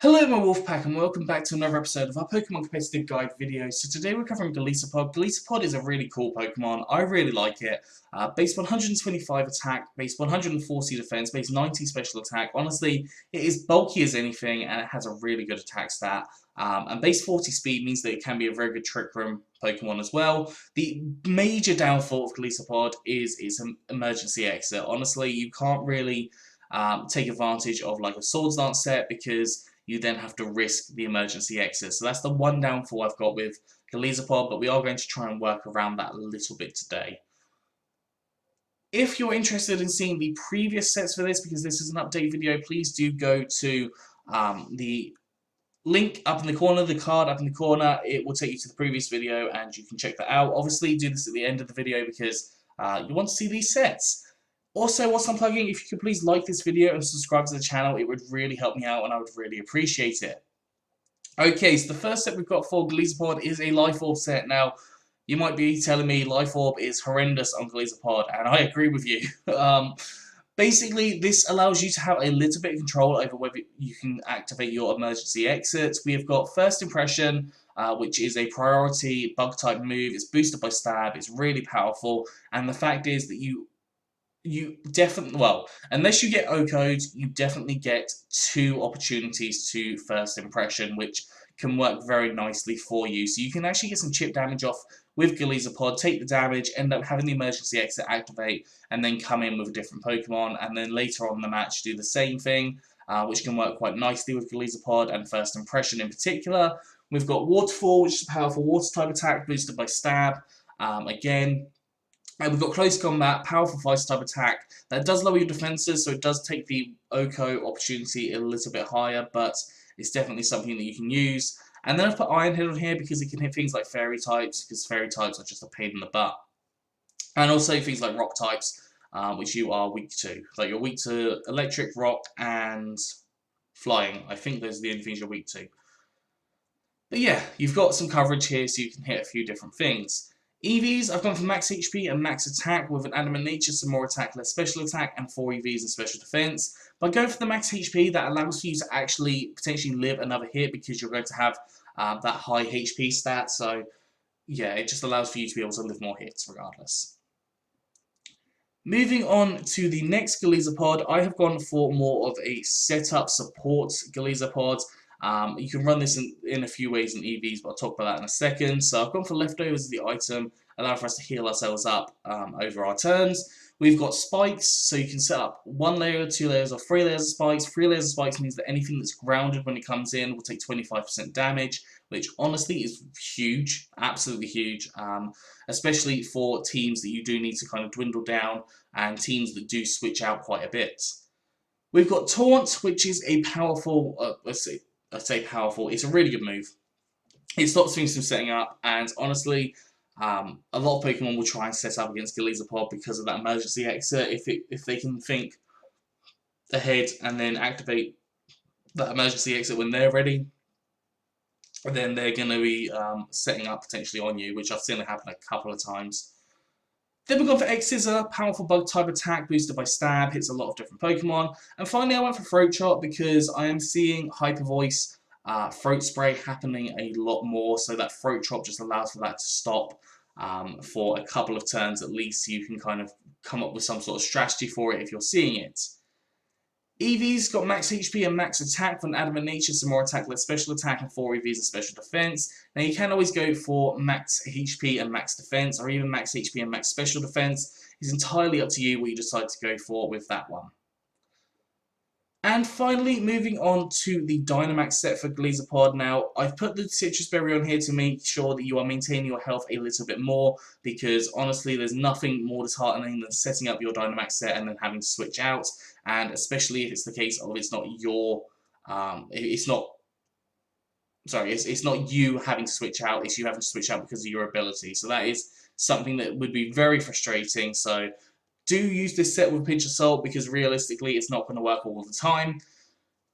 Hello my Wolfpack and welcome back to another episode of our Pokemon Competitive Guide video. So today we're covering Golisopod. Golisopod is a really cool Pokemon, I really like it. Base 125 attack, base 140 defense, base 90 special attack. Honestly, it is bulky as anything and it has a really good attack stat. And base 40 speed means that it can be a very good Trick Room Pokemon as well. The major downfall of Golisopod is its emergency exit. Honestly, you can't really take advantage of like a Swords Dance set because you then have to risk the emergency exit. So that's the one downfall I've got with Golisopod, but we are going to try and work around that a little bit today. If you're interested in seeing the previous sets for this, because this is an update video, please do go to the link up in the corner, the card up in the corner. It will take you to the previous video and you can check that out. Obviously, do this at the end of the video because you want to see these sets. Also, whilst I'm plugging, if you could please like this video and subscribe to the channel, it would really help me out and I would really appreciate it. Okay, so the first set we've got for Golisopod is a Life Orb set. Now, you might be telling me Life Orb is horrendous on Golisopod, and I agree with you. Basically, this allows you to have a little bit of control over whether you can activate your emergency exits. We have got First Impression, which is a priority bug-type move. It's boosted by Stab, it's really powerful, and the fact is that you definitely, well, unless you get O-code, you definitely get 2 opportunities to First Impression, which can work very nicely for you. So you can actually get some chip damage off with Golisopod, take the damage, end up having the emergency exit activate, and then come in with a different Pokemon, and then later on in the match do the same thing, which can work quite nicely with Golisopod and First Impression in particular. We've got Waterfall, which is a powerful Water-type attack boosted by Stab. Again, and we've got Close Combat, powerful Fire-type attack. That does lower your defenses, so it does take the OHKO opportunity a little bit higher, but it's definitely something that you can use. And then I've put Iron Head on here because it can hit things like Fairy types, because Fairy types are just a pain in the butt. And also things like Rock types, which you are weak to. Like you're weak to Electric, Rock, and Flying. I think those are the only things you're weak to. But yeah, you've got some coverage here, so you can hit a few different things. EVs, I've gone for max HP and max attack with an Adamant Nature, some more attack, less special attack, and 4 EVs and special defense. By going for the max HP, that allows for you to actually potentially live another hit because you're going to have that high HP stat. So yeah, it just allows for you to be able to live more hits regardless. Moving on to the next Golisopod, I have gone for more of a setup support Golisopod. You can run this in a few ways in EVs, but I'll talk about that in a second. So I've gone for Leftovers as the item, allow for us to heal ourselves up over our turns. We've got Spikes, so you can set up 1 layer, 2 layers, or 3 layers of Spikes. 3 layers of Spikes means that anything that's grounded when it comes in will take 25% damage, which honestly is huge, absolutely huge, especially for teams that you do need to kind of dwindle down and teams that do switch out quite a bit. We've got Taunt, which is a powerful, I say powerful, it's a really good move. It stops things from setting up, and honestly, a lot of Pokemon will try and set up against Golisopod because of that emergency exit. If they can think ahead and then activate that emergency exit when they're ready, then they're going to be setting up potentially on you, which I've seen it happen a couple of times. Then we've gone for X-Scissor, powerful bug-type attack boosted by Stab, hits a lot of different Pokemon. And finally I went for Throat Chop because I am seeing Hyper Voice Throat Spray happening a lot more, so that Throat Chop just allows for that to stop for a couple of turns at least, so you can kind of come up with some sort of strategy for it if you're seeing it. EV's got max HP and max attack for an Adamant Nature, some more attack, less special attack, and 4 EVs and special defense. Now you can always go for max HP and max defense, or even max HP and max special defense. It's entirely up to you what you decide to go for with that one. And finally, moving on to the Dynamax set for Golisopod. Now, I've put the Citrus Berry on here to make sure that you are maintaining your health a little bit more, because honestly, there's nothing more disheartening than setting up your Dynamax set and then having to switch out, and especially if it's the case of it's not your, it's not you having to switch out, it's you having to switch out because of your ability. So that is something that would be very frustrating. So do use this set with a pinch of salt because realistically it's not going to work all the time.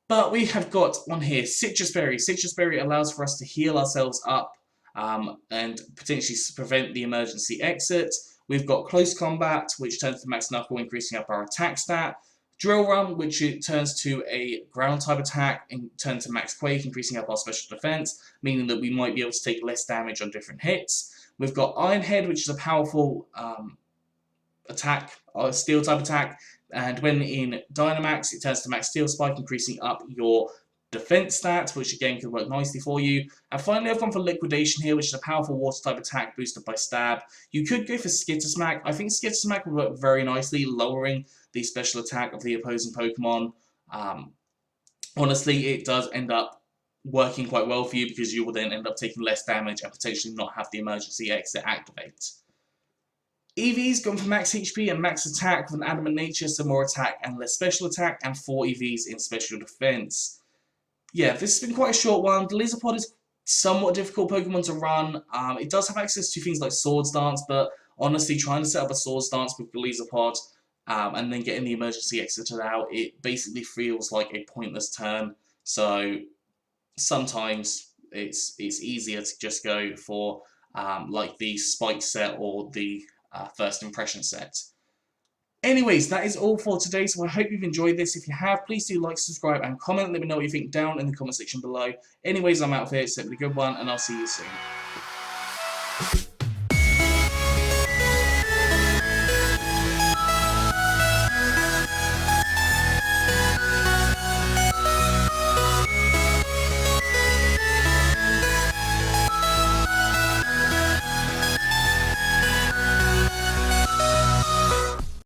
But we have got on here Citrus Berry. Citrus Berry allows for us to heal ourselves up and potentially prevent the emergency exit. We've got Close Combat, which turns to Max Knuckle, increasing up our attack stat. Drill Run, which it turns to a ground type attack and turns to Max Quake, increasing up our special defense, meaning that we might be able to take less damage on different hits. We've got Iron Head, which is a powerful attack, steel type attack, and when in Dynamax, it turns to Max Steel Spike, increasing up your defense stats, which again could work nicely for you. And finally, I've gone for Liquidation here, which is a powerful water type attack boosted by Stab. You could go for Skitter Smack. I think Skitter Smack would work very nicely, lowering the special attack of the opposing Pokemon. Honestly, it does end up working quite well for you because you will then end up taking less damage and potentially not have the emergency exit activate. EV's gone for max HP and max attack with an adamant nature, so more attack and less special attack, and 4 EVs in special defense. Yeah, this has been quite a short one. Golisopod is somewhat difficult Pokemon to run. It does have access to things like Swords Dance, but honestly, trying to set up a Swords Dance with Golisopod and then getting the emergency exited out, it basically feels like a pointless turn. So sometimes it's easier to just go for like the Spike set or the first impression set. Anyways, that is all for today, so I hope you've enjoyed this. If you have, please do like, subscribe, and comment. Let me know what you think down in the comment section below. Anyways, I'm out of here, so have a good one, and I'll see you soon.